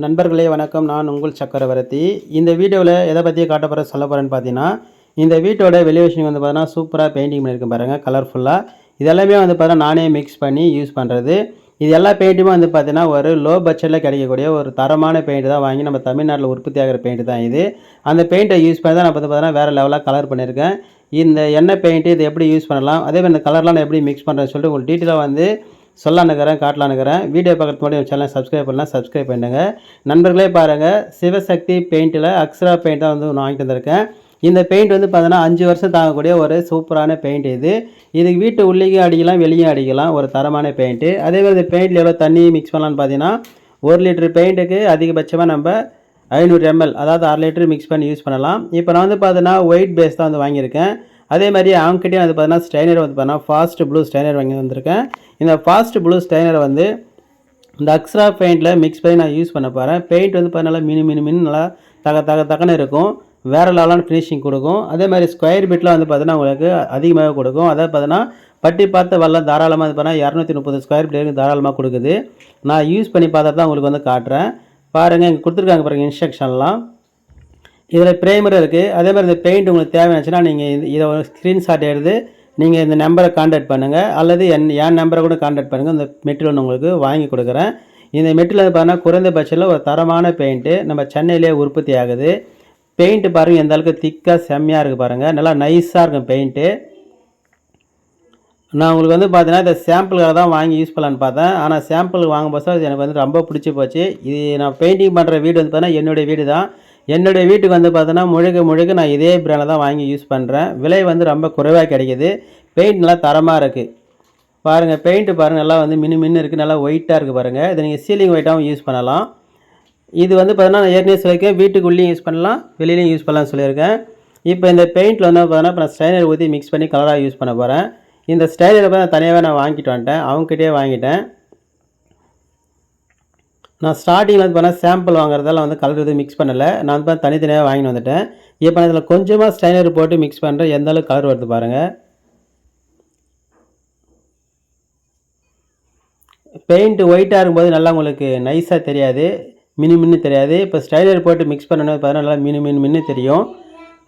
நண்பர்களே வணக்கம். நான் உங்கள் சக்கரவர்த்தி. இந்த வீடியோவில் எதை பற்றி காட்ட போகிற சொல்ல போகிறேன்னு பார்த்தீங்கன்னா, இந்த வீட்டோட வெளிவேஷன் வந்து பார்த்தீங்கன்னா சூப்பராக பெயிண்டிங் பண்ணியிருக்கேன் பாருங்கள், கலர்ஃபுல்லாக. இதெல்லாமே வந்து பார்த்தீங்கன்னா நானே மிக்ஸ் பண்ணி யூஸ் பண்ணுறது. இது எல்லா பெயிண்ட்டுமே வந்து பார்த்தீங்கன்னா ஒரு லோ பட்ஜெட்டில் கிடைக்கக்கூடிய ஒரு தரமான பெயிண்ட் தான் வாங்கி நம்ம தமிழ்நாட்டில் உற்பத்தி ஆகிற பெயிண்ட் தான் இது. அந்த பெயிண்ட்டை யூஸ் பண்ணி தான் நான் வந்து பார்த்தீங்கன்னா வேறு லெவலாக கலர் பண்ணியிருக்கேன். இந்த எண்ணெய் பெயிண்ட்டு இது எப்படி யூஸ் பண்ணலாம், அதே மாதிரி இந்த கலர்லாம் நான் எப்படி மிக்ஸ் பண்ணுறேன்னு சொல்லிட்டு உங்களுக்கு டீட்டெயிலாக வந்து சொல்லலான்னுக்கிறேன், காட்டலான்னுக்கிறேன். வீடியோ பார்க்குறதுக்கு முன்னாடி சேனலை சப்ஸ்கிரைப் பண்ணலாம், சப்ஸ்கிரைப் பண்ணுங்க. நண்பர்களே பாருங்கள், சிவசக்தி பெயிண்ட்டில் அக்ஸரா பெயிண்ட் தான் வந்து நான் வாங்கிட்டு வந்திருக்கேன். இந்த பெயிண்ட் வந்து பார்த்தீங்கன்னா 5 வருஷம் தாங்கக்கூடிய ஒரு சூப்பரான பெயிண்ட் இது. இதுக்கு வீட்டு உள்ளேயும் அடிக்கலாம், வெளியும் அடிக்கலாம், ஒரு தரமான பெயிண்ட்டு. அதேமாதிரி இந்த பெயிண்டில் எவ்வளோ தண்ணி மிக்ஸ் பண்ணலான்னு பார்த்தீங்கன்னா, 1 லிட்டர் பெயிண்ட்டுக்கு அதிகபட்சமாக நம்ம 500 ml, அதாவது 1/2 லிட்டர் மிக்ஸ் பண்ணி யூஸ் பண்ணலாம். இப்போ நான் வந்து பார்த்தீங்கன்னா ஒயிட் பேஸ் தான் வந்து வாங்கியிருக்கேன். அதே மாதிரி அவங்ககிட்டயும் வந்து பார்த்தீங்கன்னா ஸ்ட்ரைனர் வந்து பார்த்தீங்கன்னா ஃபாஸ்ட் ப்ளூ ஸ்ட்ரைனர் வாங்கி வந்திருக்கேன். இந்த ஃபாஸ்ட் ப்ளூ ஸ்ட்ரைனரை வந்து இந்த அக்ஸரா பெயிண்டில் மிக்ஸ் பண்ணி நான் யூஸ் பண்ண போகிறேன். பெயிண்ட் வந்து பார்த்தீங்கன்னா மினு நல்லா தகன்னு இருக்கும், வேறு லெவலான ஃபினிஷிங் கொடுக்கும். அதே மாதிரி ஸ்கொயர் பிட்டில் வந்து பார்த்தீங்கன்னா உங்களுக்கு அதிகமாக கொடுக்கும். அதாவது பார்த்தீங்கன்னா பட்டி பார்த்த வெள்ளம் தாராளமாக வந்து பார்த்தீங்கன்னா 230 ஸ்கொயர் ஃபீட் வரைக்கும் தாராளமாக கொடுக்குது. நான் யூஸ் பண்ணி பார்த்தா தான் உங்களுக்கு வந்து காட்டுறேன். பாருங்கள், இங்கே கொடுத்துருக்காங்க பாருங்கள் இன்ஸ்ட்ரக்ஷன்லாம். இதில் ப்ரைமர் இருக்குது. அதே மாதிரி இந்த பெயிண்ட் உங்களுக்கு தேவையாச்சுன்னா நீங்கள் இதை ஒரு ஸ்க்ரீன்ஷாட் எடுத்து நீங்கள் இந்த நம்பரை கான்டாக்ட் பண்ணுங்கள், அல்லது என் நம்பரை கூட கான்டாக்ட் பண்ணுங்கள். இந்த மெட்டீரியல் உங்களுக்கு வாங்கி கொடுக்குறேன். இந்த மெட்டீரியல் பார்த்தீங்கன்னா குறைந்தபட்சத்தில் ஒரு தரமான பெயிண்ட்டு நம்ம சென்னையிலே உற்பத்தி ஆகுது. பெயிண்ட்டு பாருங்கள் எந்த அளவுக்கு திக்காக செம்மையாக இருக்குது பாருங்கள், நல்லா நைஸாக இருக்கும் பெயிண்ட்டு. நான் உங்களுக்கு வந்து பார்த்தீங்கன்னா இந்த சாம்பிளுக்காக தான் வாங்கி யூஸ் பண்ணலான்னு பார்த்தேன். ஆனால் சாம்பிள் வாங்கும்போது எனக்கு வந்து ரொம்ப பிடிச்சி போச்சு. இது நான் பெயிண்டிங் பண்ணுற வீடு வந்து பார்த்தீங்கன்னா என்னுடைய வீடு தான். என்னுடைய வீட்டுக்கு வந்து பார்த்தோன்னா முழுக்க நான் இதே பிராண்டில் தான் வாங்கி யூஸ் பண்ணுறேன். விலை வந்து ரொம்ப குறைவாக கிடைக்கிது. பெயிண்ட் நல்லா தரமாக இருக்குது பாருங்கள். பெயிண்ட்டு பாருங்கள், நல்லா வந்து மின்னு இருக்குது, நல்லா ஒயிட்டாக இருக்குது பாருங்கள். இதை நீங்கள் சீலிங் ஒயிட்டாகவும் யூஸ் பண்ணலாம். இது வந்து பார்த்தீங்கன்னா நான் ஏற்கனவே சொல்லியிருக்கேன், வீட்டுக்குள்ளேயும் யூஸ் பண்ணலாம், வெளியிலையும் யூஸ் பண்ணலாம்னு சொல்லியிருக்கேன். இப்போ இந்த பெயிண்ட்டில் வந்து பார்த்தீங்கன்னா இப்போ நான் ஸ்ட்ரைனர் ஊற்றி மிக்ஸ் பண்ணி கலராக யூஸ் பண்ண போகிறேன். இந்த ஸ்ட்ரைனரை பார்த்தா தனியாகவே நான் வாங்கிட்டு வந்துட்டேன், அவங்ககிட்டயே வாங்கிட்டேன். நான் ஸ்டார்டிங்கில் வந்து பார்த்தா சாம்பிள் வாங்குறதால வந்து கலர் எதுவும் மிக்ஸ் பண்ணலை, நான் வந்து தனித்தனியாக வாங்கிட்டு வந்துட்டேன். இப்போ நான் இதில் கொஞ்சமாக ஸ்ட்ரைனர் போட்டு மிக்ஸ் பண்ணுறேன், எந்த அளவுக்கு கலர் வருது பாருங்கள். பெயிண்ட் ஒயிட்டாக இருக்கும்போது நல்லா உங்களுக்கு நைஸாக தெரியாது, மின்னு தெரியாது. இப்போ ஸ்ட்ரைனர் போட்டு மிக்ஸ் பண்ணணும் பார்த்தீங்கன்னா நல்லா மின்னு தெரியும்.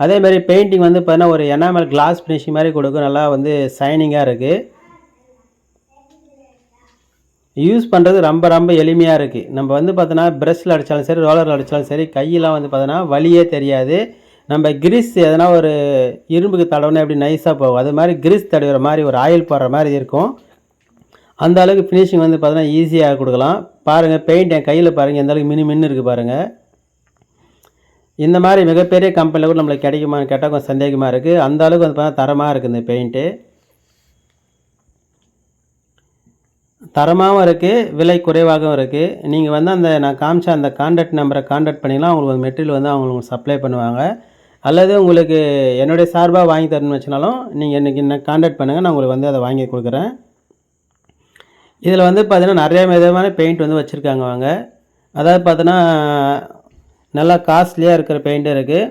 அதேமாதிரி பெயிண்டிங் வந்து பார்த்தீங்கன்னா ஒரு எனாமல் கிளாஸ் ஃபினிஷிங் மாதிரி கொடுக்கும், நல்லா வந்து ஷைனிங்காக இருக்குது. யூஸ் பண்ணுறது ரொம்ப எளிமையாக இருக்குது. நம்ம வந்து பார்த்தோன்னா ப்ரெஷ்ஷில் அடித்தாலும் சரி, ரோலரில் அடித்தாலும் சரி, கையெல்லாம் வந்து பார்த்தோன்னா வலியே தெரியாது. நம்ம கிரீஸ் எதனா ஒரு இரும்புக்கு தடவுனா எப்படி நைஸாக போகும், அது மாதிரி கிரீஸ் தடவுற மாதிரி ஒரு ஆயில் போடுற மாதிரி இருக்கும். அந்த அளவுக்கு ஃபினிஷிங் வந்து பார்த்தோன்னா ஈஸியாக கொடுக்கலாம். பாருங்கள், பெயிண்ட் என் கையில் பாருங்கள் எந்த அளவுக்கு மின்னு இருக்குது பாருங்கள். இந்த மாதிரி மிகப்பெரிய கம்பெனியில் கூட நம்மளுக்கு கிடைக்குமான்னு கேட்டால் கொஞ்சம் சந்தேகமாக இருக்குது. அந்த அளவுக்கு வந்து பார்த்தா தரமாக இருக்குது இந்த பெயிண்ட்டு. தரமாகவும் இருக்குது, விலை குறைவாகவும் இருக்குது. நீங்கள் வந்து அந்த நான் காமிச்ச அந்த கான்டாக்ட் நம்பரை கான்டாக்ட் பண்ணிங்கன்னா உங்களுக்கு மெட்டீரியல் வந்து அவங்களுக்கு சப்ளை பண்ணுவாங்க. அல்லது உங்களுக்கு என்னுடைய சார்பாக வாங்கி தரணும்னு வச்சுனாலும் நீங்கள் இன்றைக்கி என்ன கான்டாக்ட் பண்ணுங்கள், நான் உங்களுக்கு வந்து அதை வாங்கி கொடுக்குறேன். இதில் வந்து பார்த்தீங்கன்னா நிறைய விதமான பெயிண்ட் வந்து வச்சுருக்காங்க அவங்க. அதாவது பார்த்தோன்னா நல்லா காஸ்ட்லியாக இருக்கிற பெயிண்ட்டும் இருக்குது,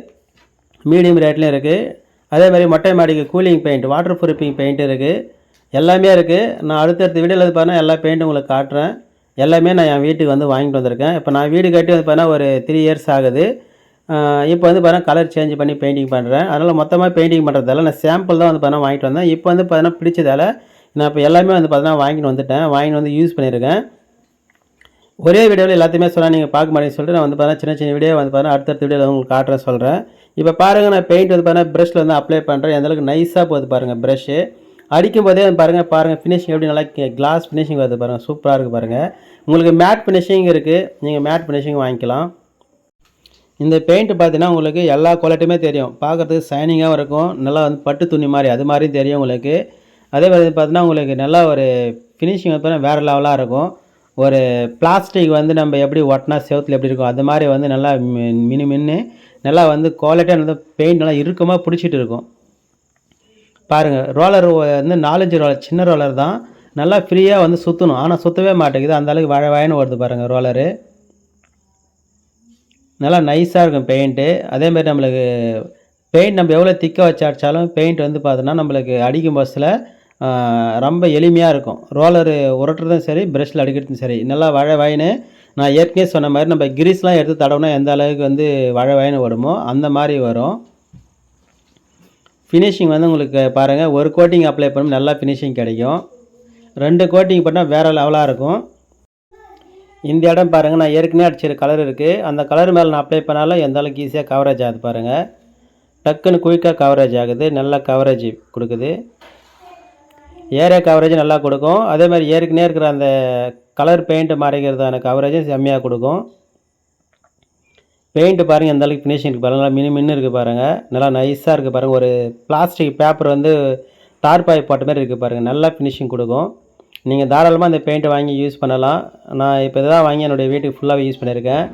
மீடியம் ரேட்லேயும் இருக்குது. அதே மாதிரி மொட்டை மாடிக்கு cooling paint, water proofing paint இருக்குது, எல்லாமே இருக்குது. நான் அடுத்தடுத்த வீடியோவில் வந்து பார்த்தீங்கன்னா எல்லா பெயிண்ட்டும் உங்களுக்கு காட்டுறேன். எல்லாமே நான் என் வீட்டுக்கு வந்து வாங்கிட்டு வந்திருக்கேன். இப்போ நான் வீடு கட்டி வந்து பார்த்தீங்கன்னா ஒரு 3 இயர்ஸ் ஆகுது. இப்போ வந்து பார்த்தீங்கன்னா கலர் சேஞ்ச் பண்ணி பெயிண்டிங் பண்ணுறேன். அதனால் மொத்தமாக பெயிண்டிங் பண்ணுறதால நான் சாம்பிள் தான் வந்து பார்த்தீங்கன்னா வாங்கிட்டு வந்தேன். இப்போ வந்து பார்த்தீங்கன்னா பிடிச்சதால் நான் இப்போ எல்லாமே வந்து பார்த்தீங்கன்னா வாங்கிட்டு வந்து யூஸ் பண்ணியிருக்கேன். ஒரே வீடியோவில் எல்லாத்தையுமே சொன்னால் நீங்கள் பார்க்க மாட்டேன்னு சொல்லிட்டு நான் வந்து பார்த்தீங்கன்னா சின்ன வீடியோ வந்து பார்த்தீங்கன்னா அடுத்தடுத்த வீடியோவில் உங்களுக்கு காட்டுறேன் சொல்கிறேன். இப்போ பாருங்கள், நான் பெயிண்ட் வந்து பார்த்தீங்கன்னா ப்ரஷில் வந்து அப்ளை பண்ணுறேன். எந்தளவுக்கு நைஸாக போகுது பாருங்கள் ப்ரஷ்ஷு. அடிக்கும் போதே பாருங்கள் ஃபினிஷிங் எப்படி நல்லா கிளாஸ் ஃபினிஷிங் வருது பாருங்கள், சூப்பராக இருக்குது பாருங்கள். உங்களுக்கு மேட் ஃபினிஷிங் இருக்குது, நீங்கள் மேட் ஃபினிஷிங் வாங்கிக்கலாம். இந்த பெயிண்ட் பார்த்தீங்கன்னா உங்களுக்கு எல்லா குவாலிட்டியுமே தெரியும், பார்க்குறதுக்கு ஷைனிங்காகவும் இருக்கும், நல்லா வந்து பட்டு துணி மாதிரி அது மாதிரியும் தெரியும் உங்களுக்கு. அதே மாதிரி பார்த்தீங்கன்னா உங்களுக்கு நல்லா ஒரு ஃபினிஷிங் வந்து வேறு லெவலாக இருக்கும். ஒரு பிளாஸ்டிக் வந்து நம்ம எப்படி ஒட்டினா செவத்தில் எப்படி இருக்கும் அது மாதிரி வந்து நல்லா மின்னு நல்லா வந்து குவாலிட்டியாக வந்து பெயிண்ட் நல்லா இறுக்கமாக பிடிச்சிட்டு இருக்கும். பாருங்கள், ரோலர் வந்து 4-5 ரோலர், சின்ன ரோலர் தான், நல்லா ஃப்ரீயாக வந்து சுற்றணும், ஆனால் சுற்றவே மாட்டேங்குது, அந்தளவுக்கு வயன்னு வருது பாருங்கள் ரோலரு. நல்லா நைஸாக இருக்கும் பெயிண்ட்டு. அதேமாதிரி நம்மளுக்கு பெயிண்ட் நம்ம எவ்வளோ திக்காக வச்சு அடித்தாலும் பெயிண்ட் வந்து பார்த்தோன்னா நம்மளுக்கு அடிக்கும் பஸ்ஸில் ரொம்ப எளிமையாக இருக்கும். ரோலரு உரட்டுறதும் சரி, ப்ரஷில் அடிக்கிறதும் சரி, நல்லா வயன்னு நான் ஏற்கனவே சொன்ன மாதிரி நம்ம கிரீஸ்லாம் எடுத்து தடவுனா எந்த அளவுக்கு வந்து வழவழன்னு வருமோ அந்த மாதிரி வரும். ஃபினிஷிங் வந்து உங்களுக்கு பாருங்கள், ஒரு கோட்டிங் அப்ளை பண்ணும் நல்லா ஃபினிஷிங் கிடைக்கும். 2 கோட்டிங் பண்ணால் வேறு லெவலாக இருக்கும். இந்த இடம் பாருங்கள், நான் ஏற்கனவே அடிச்சிருக்க கலர் இருக்குது. அந்த கலர் மேலே நான் அப்ளை பண்ணாலும் எந்த அளவுக்கு ஈஸியாக கவரேஜ் ஆகுது பாருங்கள். டக்குன்னு குயிக்காக கவரேஜ் ஆகுது, நல்லா கவரேஜ் கொடுக்குது. ஏரியா கவரேஜ் நல்லா கொடுக்கும். அதே மாதிரி ஏற்கனவே இருக்கிற அந்த கலர் பெயிண்ட் மறைக்கிறதான கவரேஜும் செம்மையாக கொடுக்கும். பெயிண்ட்டு பாருங்கள் எந்த அளவுக்கு ஃபினிஷிங் இருக்குது பாருங்கள், நல்லா மின்னு இருக்குது பாருங்கள், நல்லா நைஸாக இருக்குது பாருங்கள். ஒரு பிளாஸ்டிக் பேப்பர் வந்து டார்பாய் போட்ட மாதிரி இருக்குது பாருங்கள், நல்லா ஃபினிஷிங் கொடுக்கும். நீங்கள் தாராளமாக இந்த பெயிண்ட்டை வாங்கி யூஸ் பண்ணலாம். நான் இப்போ இதை தான் வாங்கி என்னுடைய வீட்டுக்கு ஃபுல்லாகவே யூஸ் பண்ணியிருக்கேன்.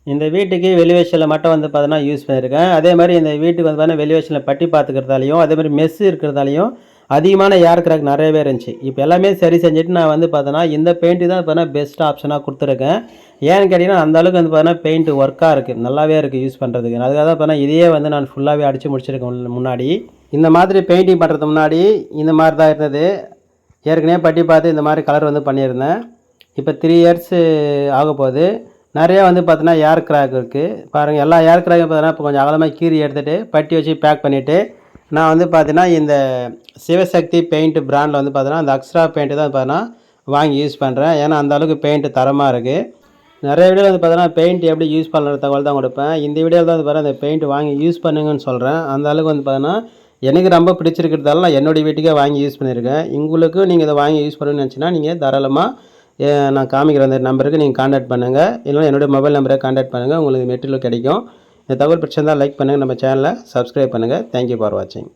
இந்த வீட்டுக்கு வெளிவேஷனில் மட்டும் வந்து பார்த்தீங்கன்னா யூஸ் பண்ணியிருக்கேன். அதே மாதிரி இந்த வீட்டுக்கு வந்து பார்த்தீங்கன்னா வெளிவேஷனில் பட்டி பார்த்துக்கிறதாலையும் அதே மாதிரி மெஸ் இருக்கிறதாலையும் அதிகமான ஏர் கிராக் நிறையவே இருந்துச்சு. இப்போ எல்லாமே சரி செஞ்சுட்டு நான் வந்து பார்த்தோன்னா இந்த பெயிண்ட்டு தான் பார்த்தீங்கன்னா பெஸ்ட் ஆப்ஷனாக கொடுத்துருக்கேன். ஏன்னு கேட்டிங்கன்னா அந்தளவுக்கு வந்து பார்த்தீங்கன்னா பெயிண்ட்டு ஒர்க்காக இருக்குது, நல்லாவே இருக்குது யூஸ் பண்ணுறதுக்கு. அதுக்காக தான் பார்த்தீங்கன்னா இதையே வந்து நான் ஃபுல்லாகவே அடித்து முடிச்சிருக்கேன். முன்னாடி இந்த மாதிரி பெயிண்டிங் பண்ணுறதுக்கு முன்னாடி இந்த மாதிரி தான் இருந்தது. ஏற்கனவே பட்டி பார்த்து இந்த மாதிரி கலர் வந்து பண்ணியிருந்தேன். இப்போ 3 இயர்ஸு ஆக போகுது. நிறையா வந்து பார்த்தீங்கன்னா ஏர் கிராக் இருக்குது பாருங்கள். எல்லா ஏர் கிராக்கும் பார்த்தீங்கன்னா இப்போ கொஞ்சம் அகலமாக கீறி எடுத்துகிட்டு பட்டி வச்சு பேக் பண்ணிவிட்டு நான் வந்து பார்த்தீங்கன்னா இந்த சிவசக்தி பெயிண்ட் பிராண்டில் வந்து பார்த்தீங்கன்னா அந்த அக்ஸ்ட்ரா பெயிண்ட்டு தான் பார்த்தீங்கன்னா வாங்கி யூஸ் பண்ணுறேன். ஏன்னா அந்த அளவுக்கு பெயிண்ட்டு தரமாக இருக்குது. நிறைய வீடியோ வந்து பார்த்தீங்கன்னா பெயிண்ட் எப்படி யூஸ் பண்ணுற தகவல் தான் கொடுப்பேன். இந்த வீடியோவில் தான் வந்து பார்த்தீங்கன்னா அந்த பெயிண்ட் வாங்கி யூஸ் பண்ணுங்கன்னு சொல்கிறேன். அந்த அளவுக்கு வந்து பார்த்தீங்கன்னா எனக்கு ரொம்ப பிடிச்சிருக்கிறதால நான் என்னுடைய வீட்டுக்கே வாங்கி யூஸ் பண்ணியிருக்கேன். உங்களுக்கு நீங்கள் இதை வாங்கி யூஸ் பண்ணணும்னு நினச்சின்னா நீங்கள் தாராளமாக நான் காமிக்கிற அந்த நம்பருக்கு நீங்கள் கான்டாக்ட் பண்ணுங்கள். இல்லைனா என்னுடைய மொபைல் நம்பரை கான்டாக்ட் பண்ணுங்கள், உங்களுக்கு மெட்டீரியல் கிடைக்கும். இந்த தகவல் பிடிச்சிருந்தால் லைக் பண்ணுங்கள், நம்ம சேனலை சப்ஸ்கிரைப் பண்ணுங்கள். தேங்க்யூ ஃபார் வாட்சிங்.